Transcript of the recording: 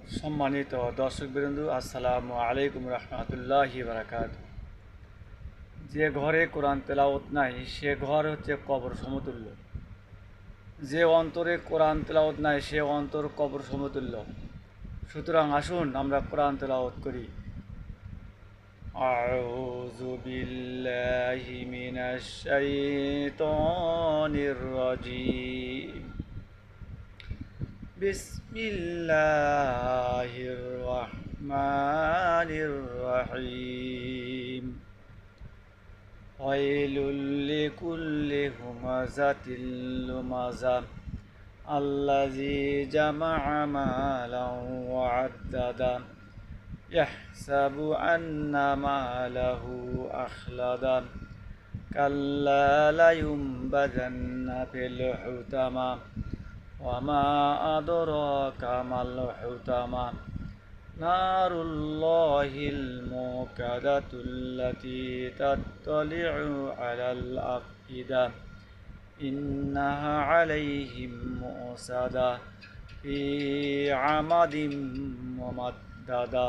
সম্মানিত দর্শকবৃন্দ, আসসালামু আলাইকুম রহমতুল্লাহি বারাকাত। যে ঘরে কোরআন তেলাওয়াত নাই সে ঘর হচ্ছে কবর সমতুল্য। যে অন্তরে কোরআন তেলাওয়াত নাই সে অন্তর কবর সমতুল্য। সুতরাং আসুন আমরা কোরআন তেলাওয়াত করি। আউযু বিল্লাহি মিনাশ শাইতানির রাজিম। বিসমিল্লাহির রহমানির রহিম। ওয়াইলুল লিকুল্লি হুমাযাতিল লুমাযা আল্লাযী জামা'a মালান ওয়া 'আদ্দাদা ইয়াহসাবু আন্না মালাহু আখলাদা কাল্লা লায়ুনবাযান্না ফিল হুতামা ওয়া মা আদরাকা মাল হুতামা নারুল্লাহিল মুকাদাতুল্লাতী তাত্তালি'উ আলাল আফইদা ইন্নাহা আলাইহিম মুসাদা ফি আমাদিম মুমাদ্দাদা।